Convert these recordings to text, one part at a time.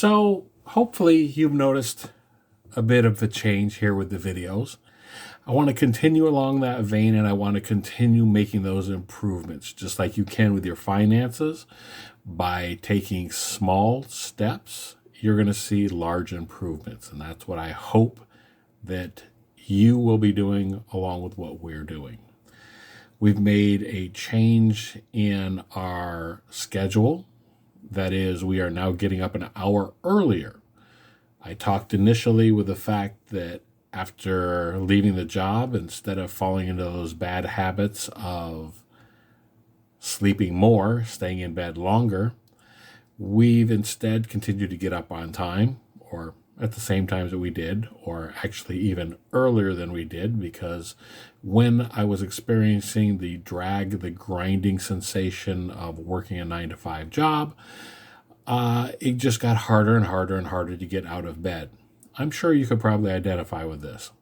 So hopefully you've noticed a bit of the change here with the videos. I want to continue along that vein, and I want to continue making those improvements, just like you can with your finances. By taking small steps, you're going to see large improvements. And that's what I hope that you will be doing along with what we're doing. We've made a change in our schedule. That is, we are now getting up an hour earlier. I talked initially with the fact that after leaving the job, instead of falling into those bad habits of sleeping more, staying in bed longer, we've instead continued to get up on time, or at the same times that we did, or actually even earlier than we did, because when I was experiencing the drag, the grinding sensation of working a 9-to-5 job, it just got harder and harder and harder to get out of bed. I'm sure you could probably identify with this.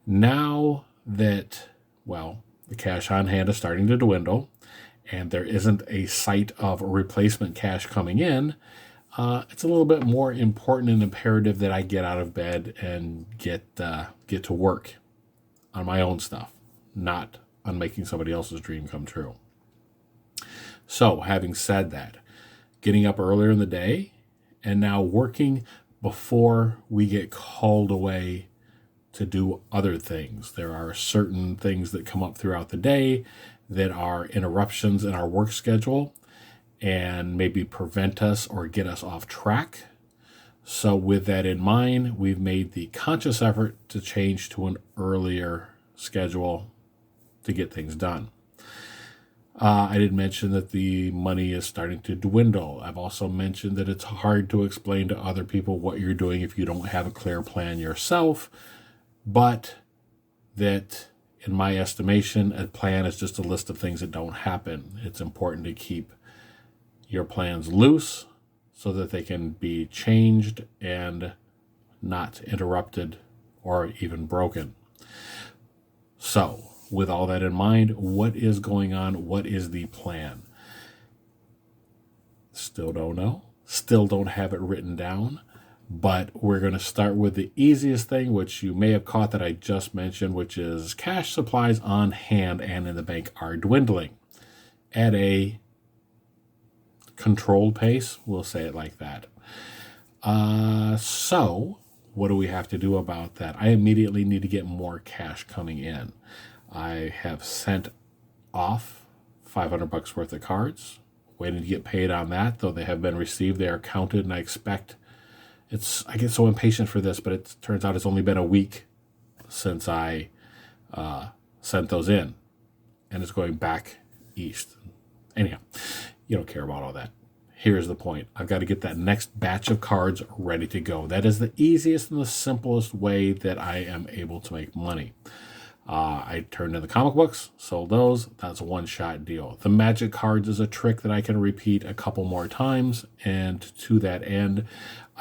Now that, the cash on hand is starting to dwindle and there isn't a sight of replacement cash coming in, it's a little bit more important and imperative that I get out of bed and get to work on my own stuff, not on making somebody else's dream come true. So, having said that, getting up earlier in the day and now working before we get called away to do other things. There are certain things that come up throughout the day that are interruptions in our work schedule and maybe prevent us or get us off track. So with that in mind, we've made the conscious effort to change to an earlier schedule to get things done. I did mention that the money is starting to dwindle. I've also mentioned that it's hard to explain to other people what you're doing if you don't have a clear plan yourself, but that, in my estimation, a plan is just a list of things that don't happen. It's important to keep your plans loose so that they can be changed and not interrupted or even broken. So, with all that in mind, what is going on? What is the plan? Still don't know. Still don't have it written down. But we're going to start with the easiest thing, which you may have caught that I just mentioned, which is cash supplies on hand and in the bank are dwindling at a controlled pace. We'll say it like that. So what do we have to do about that? I immediately need to get more cash coming in. I have sent off $500 worth of cards, waiting to get paid on that, though they have been received. They are counted, and I expect I get so impatient for this, but it turns out it's only been a week since I sent those in, and it's going back east. Anyhow, you don't care about all that. Here's the point. I've got to get that next batch of cards ready to go. That is the easiest and the simplest way that I am able to make money. I turned in the comic books, sold those. That's a one-shot deal. The magic cards is a trick that I can repeat a couple more times, and to that end,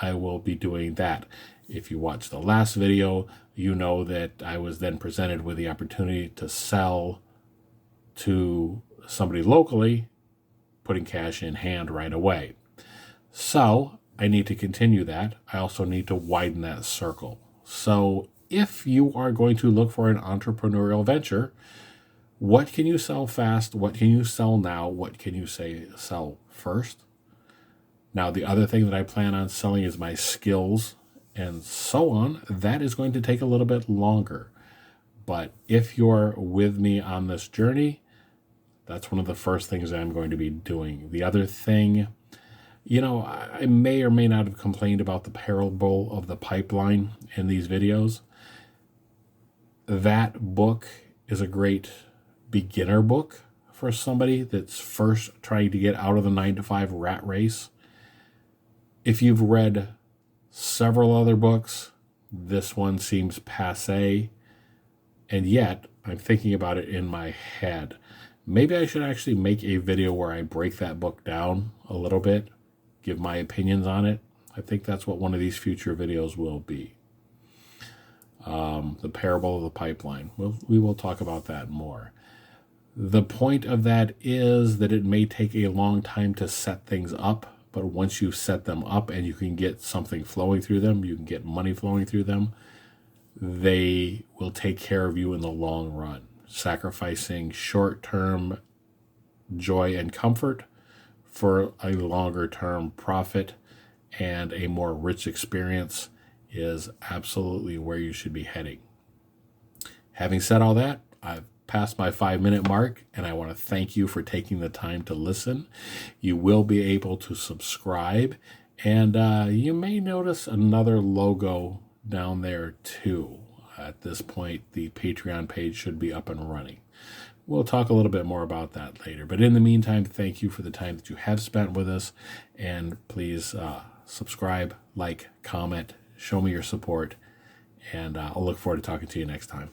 I will be doing that. If you watched the last video, you know that I was then presented with the opportunity to sell to somebody locally, putting cash in hand right away. So I need to continue that. I also need to widen that circle. So if you are going to look for an entrepreneurial venture, what can you sell fast? What can you sell now? What can you sell first? Now, the other thing that I plan on selling is my skills and so on. That is going to take a little bit longer. But if you're with me on this journey, that's one of the first things I'm going to be doing. The other thing, I may or may not have complained about the parable of the pipeline in these videos. That book is a great beginner book for somebody that's first trying to get out of the 9-to-5 rat race. If you've read several other books, this one seems passé, and yet I'm thinking about it in my head. Maybe I should actually make a video where I break that book down a little bit, give my opinions on it. I think that's what one of these future videos will be. The parable of the pipeline. We will talk about that more. The point of that is that it may take a long time to set things up But once you've set them up and you can get something flowing through them, you can get money flowing through them, they will take care of you in the long run. Sacrificing short-term joy and comfort for a longer-term profit and a more rich experience is absolutely where you should be heading. Having said all that, I've passed my 5-minute mark, and I want to thank you for taking the time to listen. You will be able to subscribe, and you may notice another logo down there too. At this point, the Patreon page should be up and running. We'll talk a little bit more about that later. But in the meantime, thank you for the time that you have spent with us, and please subscribe, like, comment, show me your support, and I'll look forward to talking to you next time.